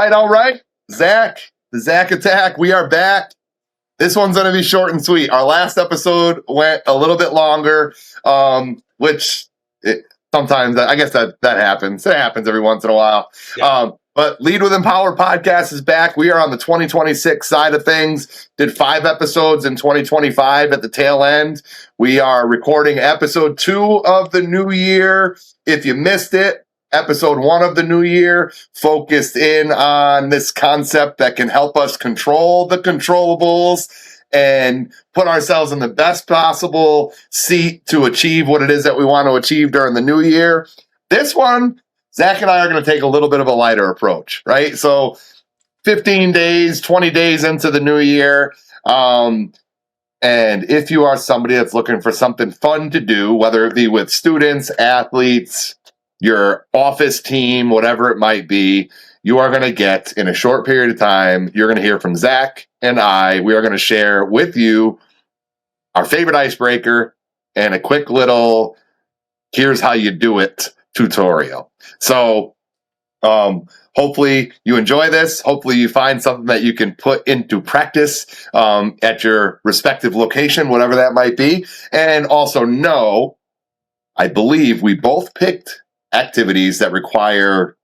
All right. Zach, the Zack Attack, we are back. This one's going to be short and sweet. Our last episode went a little bit longer, sometimes, I guess that happens. It happens every once in a while. Yeah. But Lead with Empower podcast is back. We are on the 2026 side of things. Did 5 episodes in 2025 at the tail end. We are recording episode 2 of the new year. If you missed it, episode 1 of the new year focused in on this concept that can help us control the controllables and put ourselves in the best possible seat to achieve what it is that we want to achieve during the new year. This one, Zach and I are going to take a little bit of a lighter approach, right? So 15 days, 20 days into the new year. And if you are somebody that's looking for something fun to do, whether it be with students, athletes, your office team, whatever it might be, you are going to get, in a short period of time, you're going to hear from Zach and I. We are going to share with you our favorite icebreaker and a quick little, here's how you do it tutorial. So hopefully you enjoy this. Hopefully you find something that you can put into practice at your respective location, whatever that might be. And also know, I believe we both picked activities that require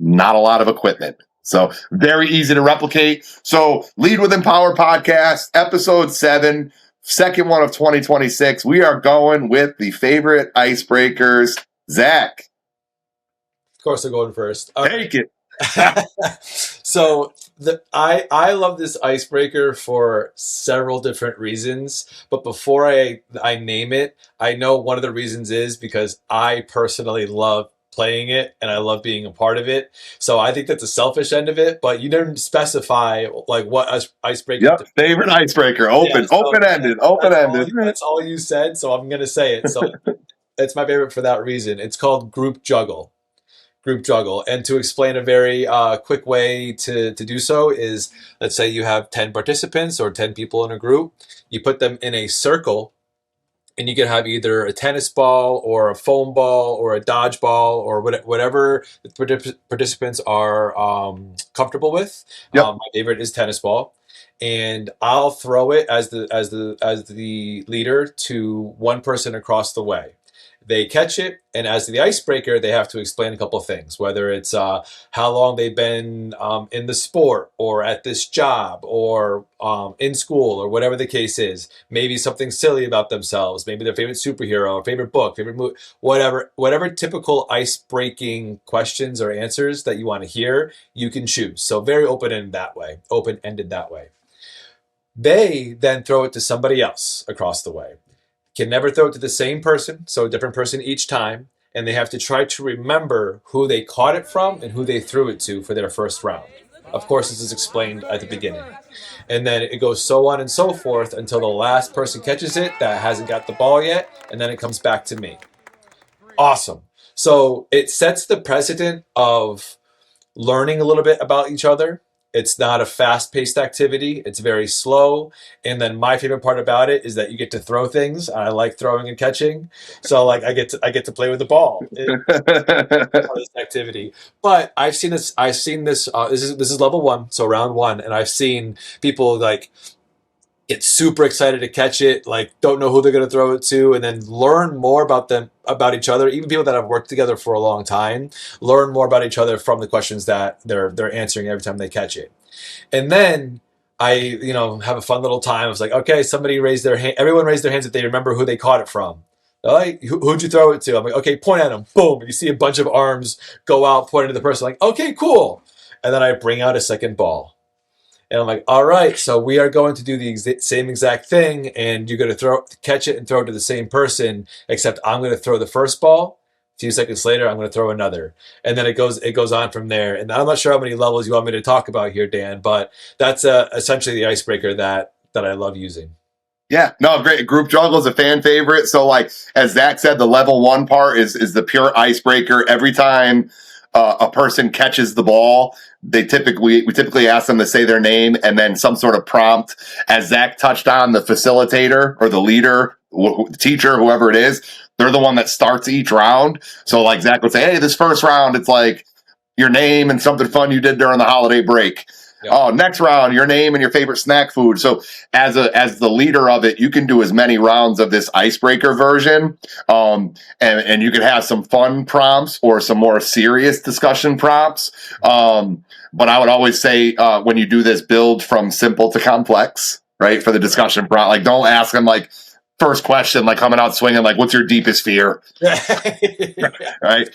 not a lot of equipment. So very easy to replicate. So Lead with Empower podcast, episode 7, second one of 2026. We are going with the favorite icebreakers. Zach. Of course, I'm going first. Take it. So I love this icebreaker for several different reasons. But before I name it, I know one of the reasons is because I personally love playing it and I love being a part of it. So I think that's a selfish end of it. But you didn't specify like what icebreaker. Yep, favorite icebreaker. Open-ended. That's all you said. So I'm going to say it. So it's my favorite for that reason. It's called group juggle. And to explain a very quick way to do so is, let's say you have 10 participants or 10 people in a group. You put them in a circle, and you can have either a tennis ball or a foam ball or a dodgeball or whatever the participants are comfortable with. Yep. My favorite is tennis ball. And I'll throw it as the leader to one person across the way. They catch it, and as the icebreaker, they have to explain a couple of things, whether it's how long they've been in the sport or at this job or in school or whatever the case is. Maybe something silly about themselves, maybe their favorite superhero or favorite book, favorite movie, whatever typical ice-breaking questions or answers that you want to hear, you can choose. So very open-ended that way. They then throw it to somebody else across the way. Can never throw it to the same person, so a different person each time, and they have to try to remember who they caught it from and who they threw it to for their first round. Of course, this is explained at the beginning. And then it goes so on and so forth until the last person catches it that hasn't got the ball yet, and then it comes back to me. Awesome. So it sets the precedent of learning a little bit about each other. It's not a fast-paced activity. It's very slow. And then my favorite part about it is that you get to throw things. I like throwing and catching. So like I get to play with the ball. This activity. But I've seen this. This is level 1, so round 1, and I've seen people like get super excited to catch it, like don't know who they're going to throw it to, and then learn more about each other. Even people that have worked together for a long time learn more about each other from the questions that they're answering every time they catch it. And then I have a fun little time. I was like, okay, somebody raised their hand. Everyone raised their hands if they remember who they caught it from. Like, who'd you throw it to? I'm like, okay, point at them. Boom. And you see a bunch of arms go out, pointing to the person. Like, okay, cool. And then I bring out a second ball. And I'm like, all right, so we are going to do the same exact thing, and you're going to catch it and throw it to the same person, except I'm going to throw the first ball. A few seconds later, I'm going to throw another. And then it goes on from there. And I'm not sure how many levels you want me to talk about here, Dan, but that's essentially the icebreaker that I love using. Yeah, no, great. Group juggle is a fan favorite. So like, as Zach said, the level 1 part is the pure icebreaker. Every time a person catches the ball, we typically ask them to say their name and then some sort of prompt. As Zach touched on, the facilitator or the leader, the teacher, whoever it is, they're the one that starts each round. So like Zach would say, hey, this first round, it's like your name and something fun you did during the holiday break. Yep. Oh, next round, your name and your favorite snack food. So as the leader of it, you can do as many rounds of this icebreaker version. And you can have some fun prompts or some more serious discussion prompts. But I would always say when you do this, build from simple to complex, right? For the discussion prompt. Like don't ask them like first question, like coming out swinging, like what's your deepest fear? Right.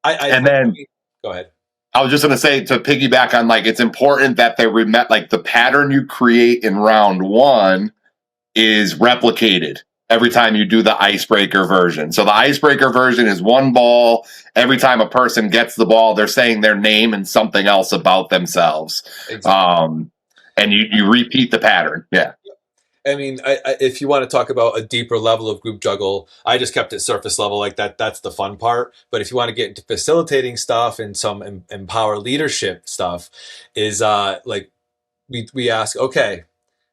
And then go ahead. I was just going to say to piggyback on like it's important that they like the pattern you create in round one is replicated every time you do the icebreaker version. So the icebreaker version is one ball. Every time a person gets the ball, they're saying their name and something else about themselves. Exactly. And you repeat the pattern. Yeah. I mean, if you want to talk about a deeper level of group juggle, I just kept it surface level like that. That's the fun part. But if you want to get into facilitating stuff and some empower leadership stuff, is like we ask, okay,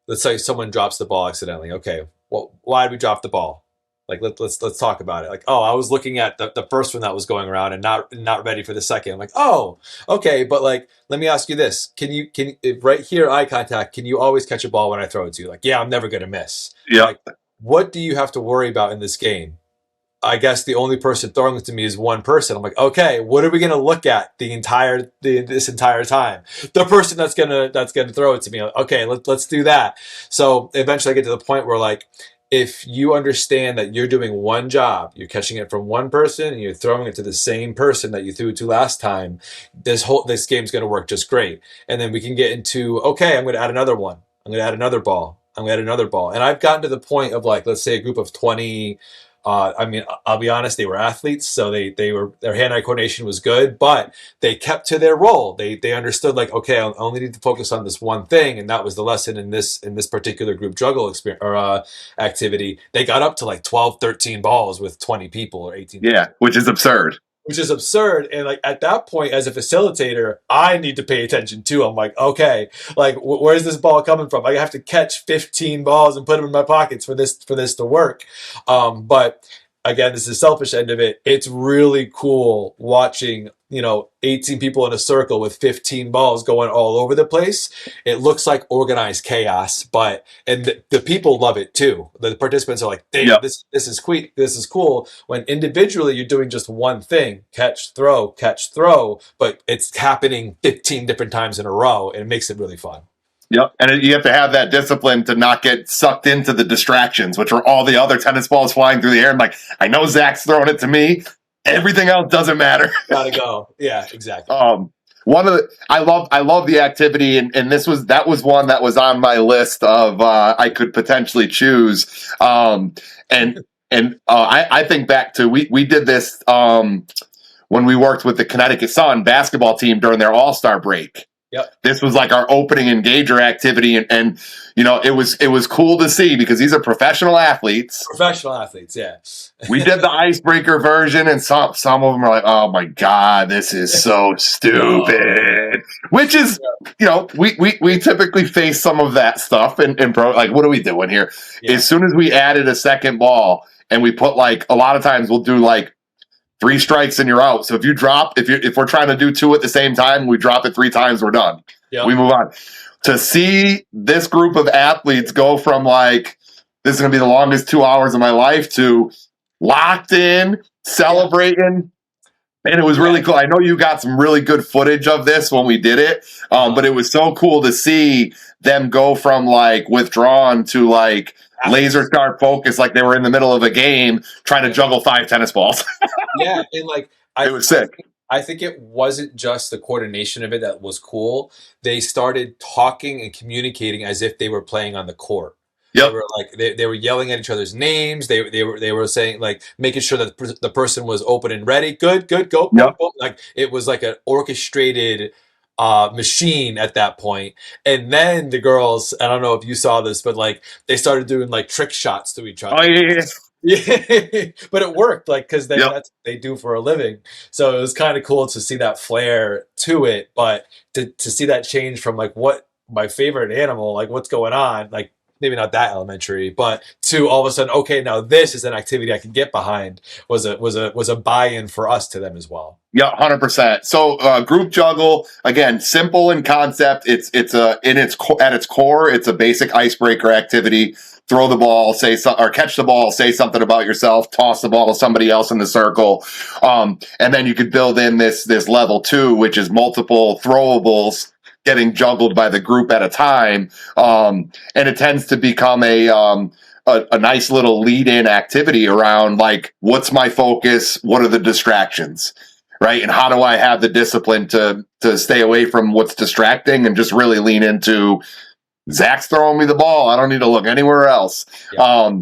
let's say someone drops the ball accidentally. Okay, well, why did we drop the ball? Like let's talk about it. Like, oh, I was looking at the first one that was going around and not ready for the second. I'm like, oh, okay, but like, let me ask you this: Can you right here, eye contact? Can you always catch a ball when I throw it to you? Like, yeah, I'm never gonna miss. Yeah. Like, what do you have to worry about in this game? I guess the only person throwing it to me is one person. I'm like, okay, what are we gonna look at this entire time? The person that's gonna throw it to me. Okay, let's do that. So eventually, I get to the point where like, if you understand that you're doing one job, you're catching it from one person and you're throwing it to the same person that you threw it to last time, this game's gonna work just great. And then we can get into, okay, I'm gonna add another one. I'm gonna add another ball. I'm gonna add another ball. And I've gotten to the point of like, let's say a group of 20. I mean, I'll be honest, they were athletes, so their hand-eye coordination was good, but they kept to their role. They understood like, okay, I only need to focus on this one thing, and that was the lesson in this particular group juggle activity. They got up to like 12, 13 balls with 20 people or 18 people. Yeah, which is absurd. And like at that point, as a facilitator, I need to pay attention too. I'm like, okay, like where's this ball coming from? I have to catch 15 balls and put them in my pockets for this to work. But again, this is the selfish end of it. It's really cool watching 18 people in a circle with 15 balls going all over the place. It looks like organized chaos, and the people love it too. The participants are like, damn, yep. This is sweet. This is cool. When individually you're doing just one thing, catch, throw, but it's happening 15 different times in a row, and it makes it really fun. Yep. And you have to have that discipline to not get sucked into the distractions, which are all the other tennis balls flying through the air. I'm like, I know Zach's throwing it to me. Everything else doesn't matter. Gotta go. Yeah, exactly. I love the activity, and that was one that was on my list of I could potentially choose. I think back to we did this when we worked with the Connecticut Sun basketball team during their All-Star break. Yep. This was like our opening engager activity, and it was cool to see because these are professional athletes. Yeah. We did the icebreaker version, and some of them are like, "Oh my god, this is so stupid." Which is, we typically face some of that stuff in pro. Like, what are we doing here? Yeah. As soon as we added a second ball, and we put like a lot of times we'll do like 3 strikes and you're out. So if you drop, if we're trying to do 2 at the same time, we drop it 3 times, we're done. Yep. We move on. To see this group of athletes go from like, this is going to be the longest 2 hours of my life to locked in, celebrating. Yeah. And it was really cool. I know you got some really good footage of this when we did it. But it was so cool to see them go from like withdrawn to like laser sharp focus, like they were in the middle of a game trying to juggle 5 tennis balls. Yeah, and like it was sick. I think it wasn't just the coordination of it that was cool. They started talking and communicating as if they were playing on the court. Yep. They were like they were yelling at each other's names. They were saying like making sure that the person was open and ready. Good, go. Yep. Like it was like an orchestrated machine at that point. And then the girls, I don't know if you saw this, but like they started doing like trick shots to each other. Oh yeah. Yeah, but it worked, like, because Yep. that's what they do for a living. So it was kind of cool to see that flair to it, but to see that change from like what my favorite animal, like what's going on, like maybe not that elementary, but to all of a sudden, okay, now this is an activity I can get behind was a buy-in for us to them as well. Yeah, 100%. So group juggle, again, simple in concept. It's a at its core, it's a basic icebreaker activity. Throw the ball, or catch the ball, say something about yourself, toss the ball to somebody else in the circle, and then you could build in this level 2, which is multiple throwables getting juggled by the group at a time, and it tends to become a nice little lead-in activity around like, what's my focus? What are the distractions? Right. And how do I have the discipline to stay away from what's distracting and just really lean into Zach's throwing me the ball. I don't need to look anywhere else. Yeah.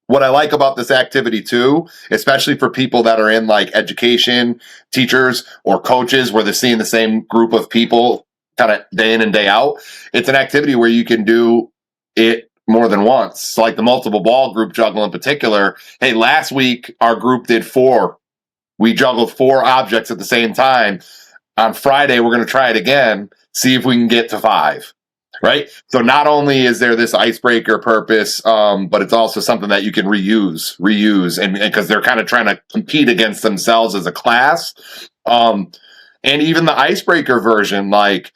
What I like about this activity too, especially for people that are in like education, teachers or coaches where they're seeing the same group of people kind of day in and day out, it's an activity where you can do it more than once. So like the multiple ball group juggle in particular. Hey, last week our group did 4. We juggled 4 objects at the same time. On Friday, we're going to try it again, see if we can get to 5. Right? So not only is there this icebreaker purpose, but it's also something that you can reuse, and because they're kind of trying to compete against themselves as a class. And even the icebreaker version, like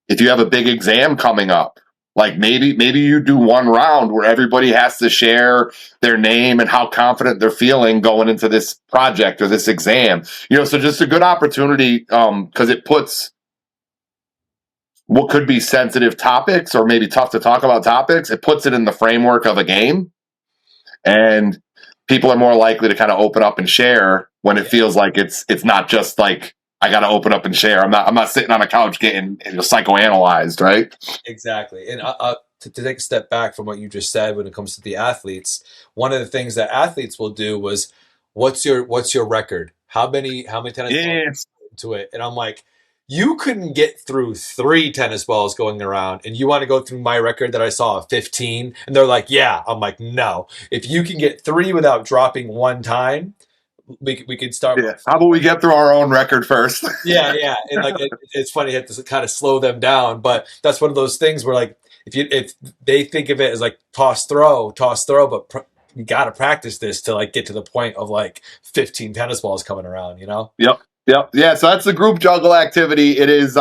if you have a big exam coming up, like maybe you do one round where everybody has to share their name and how confident they're feeling going into this project or this exam. So just a good opportunity, because it puts what could be sensitive topics or maybe tough to talk about topics, it puts it in the framework of a game, and people are more likely to kind of open up and share when it feels like it's not just like I got to open up and share. I'm not sitting on a couch getting psychoanalyzed, right? Exactly. And to take a step back from what you just said when it comes to the athletes, one of the things that athletes will do was, what's your record? How many tennis balls into it? And I'm like, you couldn't get through 3 tennis balls going around, and you want to go through my record that I saw of 15? And they're like, yeah. I'm like, no. If you can get 3 without dropping one time, we could start. Yeah. How about we get through our own record first? Yeah, and like it's funny, you have to kind of slow them down, but that's one of those things where like if they think of it as like toss throw, but you got to practice this to like get to the point of like 15 tennis balls coming around, Yep. Yeah. So that's the group juggle activity. It is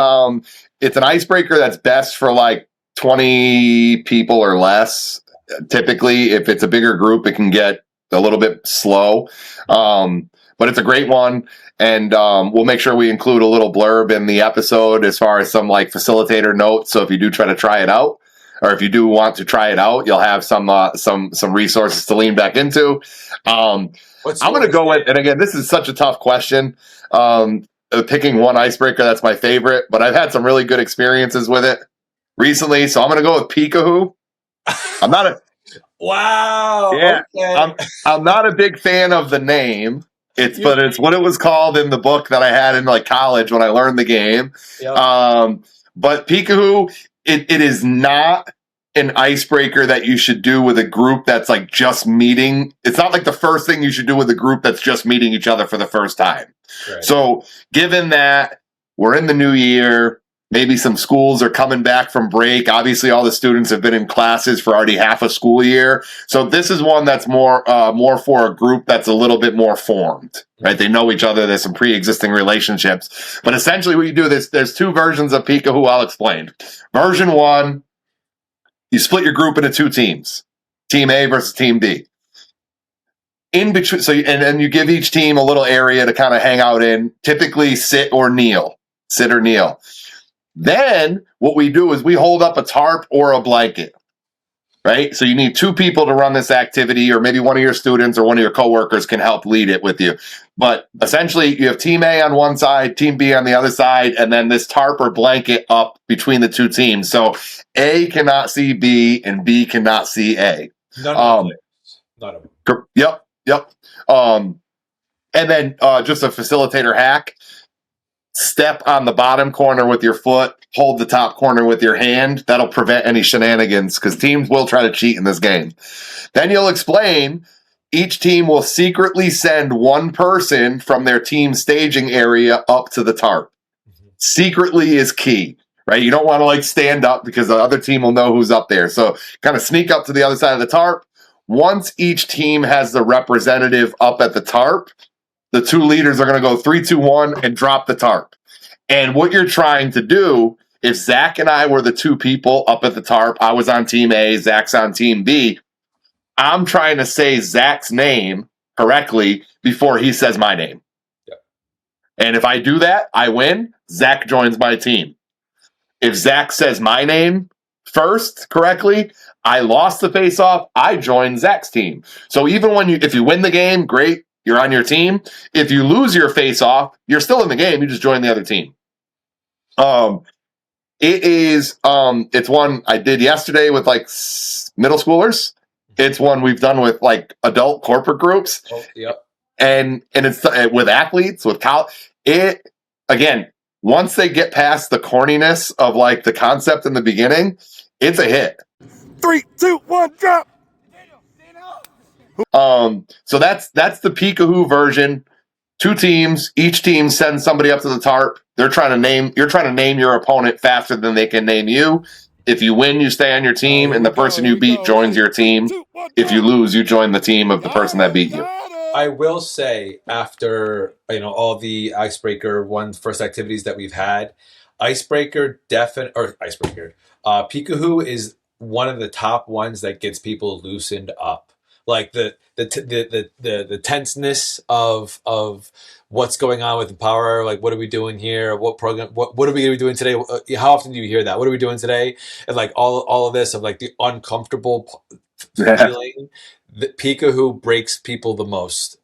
it's an icebreaker that's best for like 20 people or less. Typically, if it's a bigger group, it can get a little bit slow. But it's a great one. And we'll make sure we include a little blurb in the episode as far as some like facilitator notes. So if you do try to try it out, or if you do want to try it out, you'll have some resources to lean back into. I'm going to go with, and again, this is such a tough question. Picking one icebreaker that's my favorite, but I've had some really good experiences with it recently. So I'm going to go with Peek-a-Who. I'm not a wow. Yeah, okay. I'm not a big fan of the name. But it's what it was called in the book that I had in like college when I learned the game. Yep. But Peek-a-Who, it is not an icebreaker that you should do with a group that's like just meeting. It's not like the first thing you should do with a group that's just meeting each other for the first time. Right. So given that we're in the new year, maybe some schools are coming back from break. Obviously, all the students have been in classes for already half a school year. So this is one that's more for a group that's a little bit more formed, right? They know each other. There's some pre-existing relationships. But essentially what you do, there's 2 versions of Peek-a-Who I'll explain. Version 1, you split your group into 2 teams. Team A versus Team B. In between, and then you give each team a little area to kind of hang out in, typically sit or kneel. Then what we do is we hold up a tarp or a blanket, right? So you need 2 people to run this activity, or maybe one of your students or one of your coworkers can help lead it with you. But essentially you have Team A on one side, Team B on the other side, and then this tarp or blanket up between the 2 teams. So A cannot see B and B cannot see A. None of them. Yep. And then just a facilitator hack. Step on the bottom corner with your foot, hold the top corner with your hand. That'll prevent any shenanigans because teams will try to cheat in this game. Then you'll explain each team will secretly send one person from their team staging area up to the tarp. Secretly is key, right? You don't want to like stand up because the other team will know who's up there. So kind of sneak up to the other side of the tarp. Once each team has the representative up at the tarp, the two leaders are going to go 3, 2, 1 and drop the tarp. And what you're trying to do, if Zach and I were the two people up at the tarp, I was on team A, Zach's on team B, I'm trying to say Zach's name correctly before he says my name. Yep. And if I do that, I win. Zach joins my team. If Zach says my name first correctly, I lost the face-off. I join Zach's team. So even if you win the game, great, you're on your team. If you lose your face-off, you're still in the game. You just join the other team. It's one I did yesterday with like middle schoolers. It's one we've done with like adult corporate groups. Oh, yep. And it's with athletes, with college. Again, once they get past the corniness of like the concept in the beginning, it's a hit. 3, 2, 1, drop. So that's the Peek-a-Who version. 2 teams, each team sends somebody up to the tarp. You're trying to name your opponent faster than they can name you. If you win, you stay on your team, and the person you beat joins your team. If you lose, you join the team of the person that beat you. I will say, after all the Icebreaker first activities that we've had, Peek-a-Who is one of the top ones that gets people loosened up. Like the tenseness of what's going on with the power, like what are we doing here? What program? What are we going to be doing today? How often do you hear that? What are we doing today? And like all of this of like the uncomfortable feeling. The Peek-a-Who breaks people the most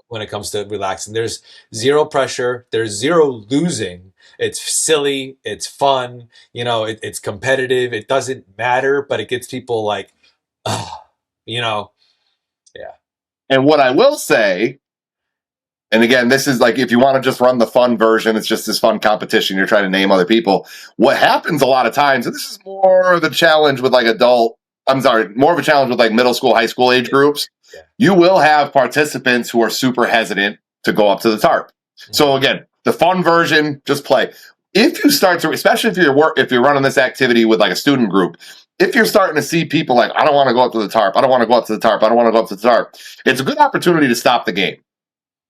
when it comes to relaxing. There's zero pressure. There's zero losing. It's silly. It's fun. It's competitive. It doesn't matter, but it gets people like, yeah. And what I will say, and again, this is like if you want to just run the fun version, it's just this fun competition. You're trying to name other people. What happens a lot of times, and this is more of a challenge with like more of a challenge with like middle school, high school age groups. Yeah. You will have participants who are super hesitant to go up to the tarp. Mm-hmm. So again, the fun version, just play. If you start to, especially if you're running this activity with like a student group, if you're starting to see people like, I don't want to go up to the tarp, I don't want to go up to the tarp, I don't want to go up to the tarp, it's a good opportunity to stop the game.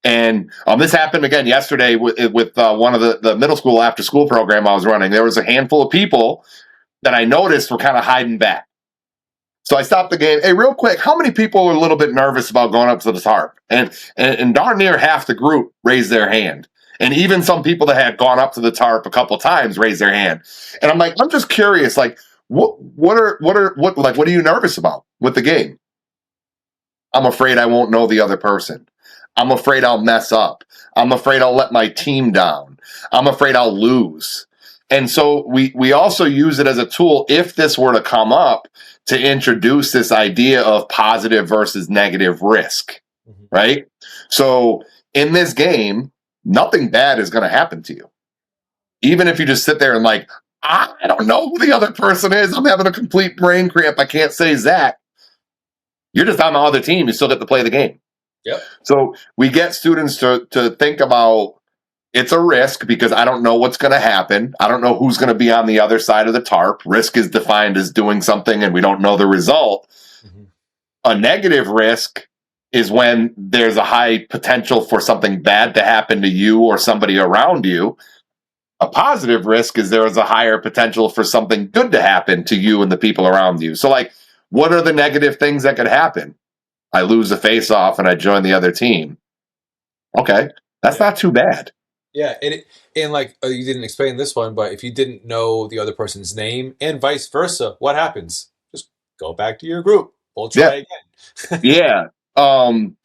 And this happened again yesterday with one of the middle school after school program I was running. There was a handful of people that I noticed were kind of hiding back. So I stopped the game. Hey, real quick, how many people are a little bit nervous about going up to the tarp? And darn near half the group raised their hand. And even some people that had gone up to the tarp a couple times raised their hand. And I'm like, I'm just curious, like, what are you nervous about with the game? I'm afraid I won't know the other person. I'm afraid I'll mess up. I'm afraid I'll let my team down. I'm afraid I'll lose. And so we also use it as a tool if this were to come up to introduce this idea of positive versus negative risk, right? So in this game, nothing bad is going to happen to you. Even if you just sit there and like, I don't know who the other person is. I'm having a complete brain cramp. I can't say Zach. You're just on the other team. You still get to play the game. Yep. So we get students to think about it's a risk because I don't know what's going to happen. I don't know who's going to be on the other side of the tarp. Risk is defined as doing something and we don't know the result. Mm-hmm. A negative risk is when there's a high potential for something bad to happen to you or somebody around you. A positive risk is there is a higher potential for something good to happen to you and the people around you. So, like, what are the negative things that could happen? I lose the face-off and I join the other team. Okay, that's not too bad. Yeah, and like you didn't explain this one, but if you didn't know the other person's name and vice versa, what happens? Just go back to your group. We'll try again.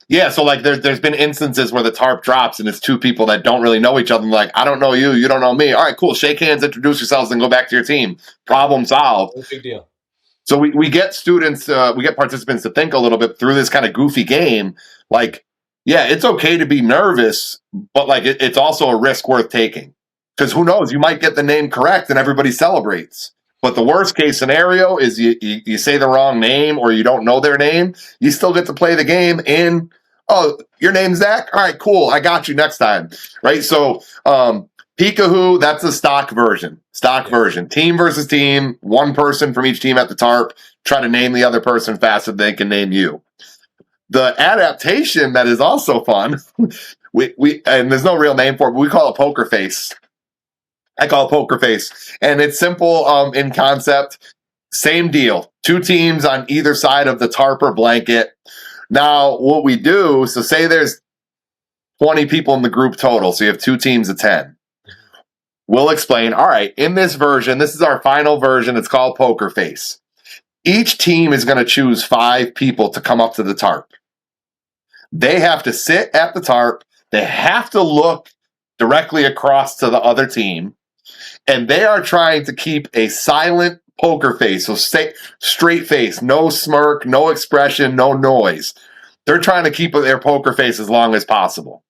Yeah, so like there's been instances where the tarp drops and it's two people that don't really know each other. And like, I don't know you, you don't know me. All right, cool. Shake hands, introduce yourselves, and go back to your team. Problem solved. No big deal. So we get students, we get participants to think a little bit through this kind of goofy game. Like, yeah, it's okay to be nervous, but like it's also a risk worth taking. Because who knows, you might get the name correct and everybody celebrates. But the worst case scenario is you say the wrong name or you don't know their name. You still get to play the game in, oh, your name's Zach? All right, cool. I got you next time. Right? So Peek-a-Who, that's the stock version. Version. Team versus team, one person from each team at the tarp. Try to name the other person faster than they can name you. The adaptation that is also fun, we and there's no real name for it, but we call it poker face. I call it poker face. And it's simple in concept. Same deal. 2 teams on either side of the tarp or blanket. Now, what we do, so say there's 20 people in the group total, so you have 2 teams of 10. We'll explain, all right, in this version, this is our final version, it's called poker face. Each team is going to choose 5 people to come up to the tarp. They have to sit at the tarp. They have to look directly across to the other team. And they are trying to keep a silent poker face. So straight face, no smirk, no expression, no noise. They're trying to keep their poker face as long as possible.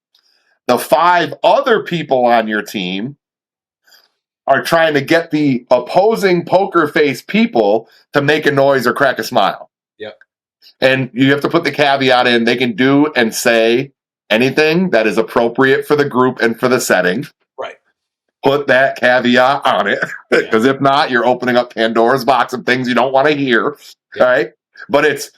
The 5 other people on your team are trying to get the opposing poker face people to make a noise or crack a smile. Yep. And you have to put the caveat in. They can do and say anything that is appropriate for the group and for the setting. Right. Put that caveat on it. Because if not, you're opening up Pandora's box of things you don't want to hear. All right. But it's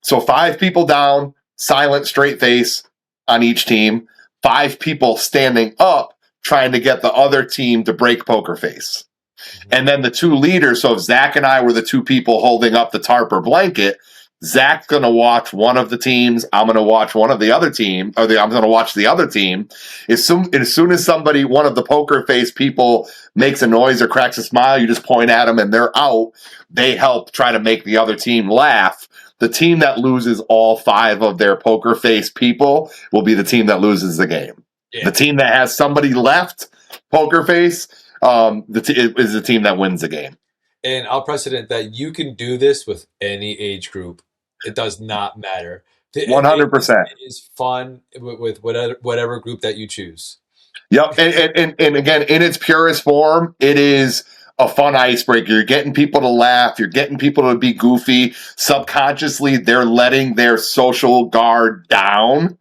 so 5 people down, silent, straight face on each team. 5 people standing up, trying to get the other team to break poker face. Mm-hmm. And then the 2 leaders, so if Zach and I were the 2 people holding up the tarp or blanket, Zach's going to watch one of the teams. I'm going to watch one of the other team, I'm going to watch the other team. As soon as somebody, one of the poker face people makes a noise or cracks a smile, you just point at them and they're out. They help try to make the other team laugh. The team that loses all 5 of their poker face people will be the team that loses the game. Yeah. The team that has somebody left poker face is the team that wins the game. And I'll precedent that you can do this with any age group. It does not matter. 100%. It is fun with whatever group that you choose. Yep. And again, in its purest form, it is a fun icebreaker. You're getting people to laugh. You're getting people to be goofy. Subconsciously, they're letting their social guard down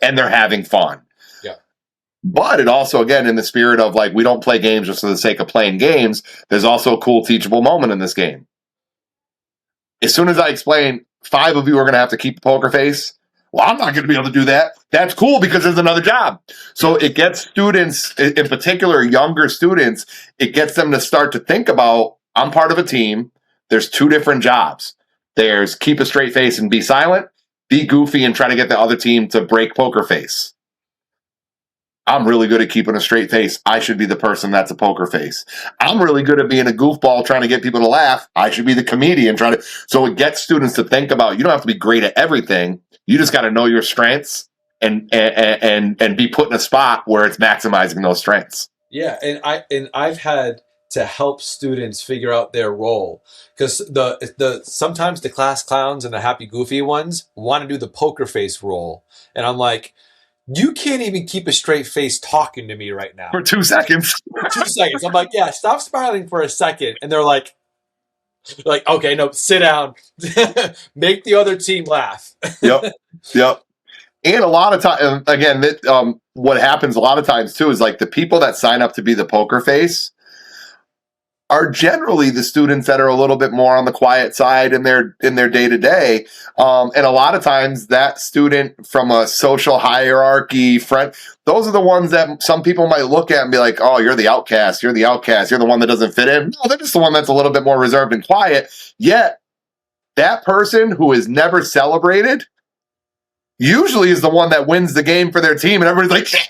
and they're having fun. Yeah. But it also, again, in the spirit of like, we don't play games just for the sake of playing games. There's also a cool teachable moment in this game. As soon as I explain, 5 of you are going to have to keep a poker face. Well, I'm not going to be able to do that. That's cool because there's another job. So it gets students, in particular, younger students, it gets them to start to think about, I'm part of a team. There's 2 different jobs. There's keep a straight face and be silent, be goofy and try to get the other team to break poker face. I'm really good at keeping a straight face. I should be the person that's a poker face. I'm really good at being a goofball trying to get people to laugh. I should be the comedian trying to. So it gets students to think about, you don't have to be great at everything. You just got to know your strengths and be put in a spot where it's maximizing those strengths. Yeah, and I've had to help students figure out their role because the sometimes the class clowns and the happy goofy ones want to do the poker face role, and I'm like, you can't even keep a straight face talking to me right now. For 2 seconds. For 2 seconds. I'm like, yeah, stop smiling for a second. And they're like, okay, no, sit down. Make the other team laugh. Yep. And a lot of times, again, what happens a lot of times too is like the people that sign up to be the poker face are generally the students that are a little bit more on the quiet side in their day-to-day. And a lot of times that student from a social hierarchy friend, those are the ones that some people might look at and be like, oh, you're the outcast. You're the one that doesn't fit in. No, they're just the one that's a little bit more reserved and quiet. Yet that person who is never celebrated usually is the one that wins the game for their team. And everybody's like,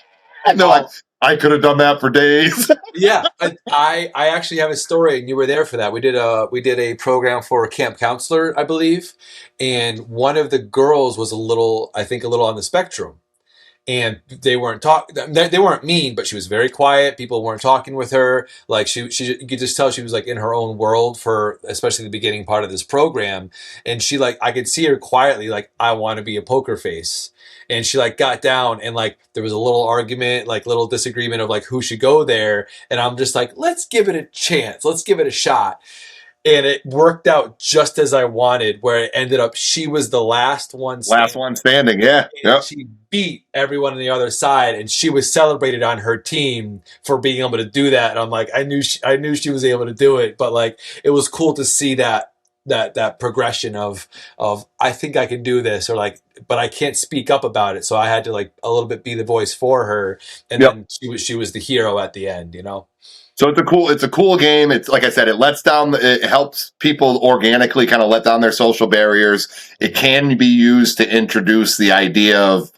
and they're like, I could have done that for days. Yeah, I actually have a story, and you were there for that. We did a program for a camp counselor, I believe, and one of the girls was a little on the spectrum, and they weren't They weren't mean, but she was very quiet. People weren't talking with her. Like she you could just tell she was like in her own world for especially the beginning part of this program. And she I could see her quietly like, I want to be a poker face. and she like got down, and like there was a little argument, like little disagreement of like who should go there, and I'm just like, let's give it a chance, let's give it a shot. And it worked out just as I wanted, where it ended up she was the last one standing. Yeah. Yep. she beat everyone on the other side, and she was celebrated on her team for being able to do that. And I'm like, I knew she was able to do it, but like it was cool to see that progression of I think I can do this, or like, but I can't speak up about it, so I had to like a little bit be the voice for her, and then she was the hero at the end, you know. So it's a cool game. It's like I said, it helps people organically kind of let down their social barriers. It can be used to introduce the idea of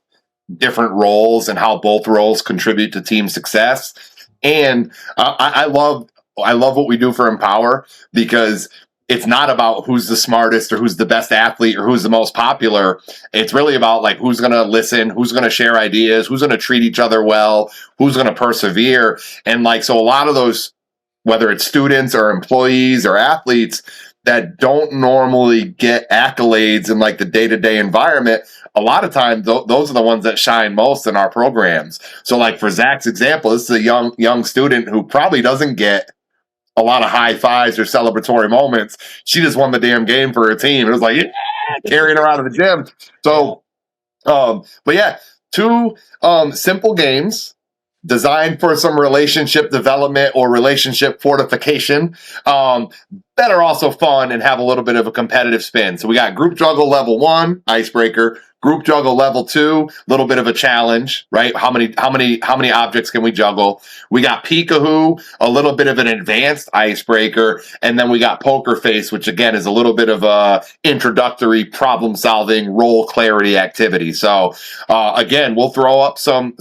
different roles and how both roles contribute to team success. And I love what we do for Empower, because it's not about who's the smartest or who's the best athlete or who's the most popular. It's really about like who's going to listen, who's going to share ideas, who's going to treat each other well, who's going to persevere. And like, so a lot of those, whether it's students or employees or athletes that don't normally get accolades in like the day-to-day environment, a lot of times those are the ones that shine most in our programs. So like for Zach's example, this is a young student who probably doesn't get a lot of high fives or celebratory moments. She just won the damn game for her team. It was like, yeah, carrying her out of the gym. So, but yeah, 2 simple games designed for some relationship development or relationship fortification, that are also fun and have a little bit of a competitive spin. So we got group juggle level 1, Icebreaker. Group juggle level 2, little bit of a challenge, right? How many objects can we juggle? We got Peek-a-Who, a little bit of an advanced Icebreaker, and then we got Poker Face, which again is a little bit of a introductory problem solving role clarity activity. So again, we'll throw up some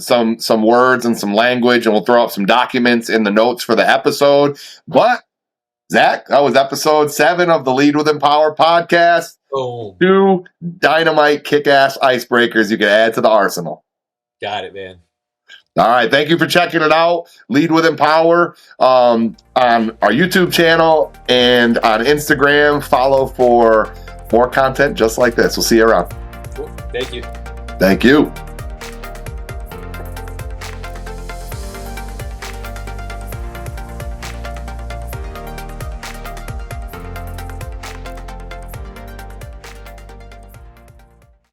words and some language, and we'll throw up some documents in the notes for the episode. But Zach, that was episode 7 of the Lead with Empower podcast. Oh. 2 dynamite kick-ass icebreakers you can add to the arsenal. Got it, man. All right. Thank you for checking it out. Lead with Empower on our YouTube channel and on Instagram. Follow for more content just like this. We'll see you around. Cool. Thank you. Thank you.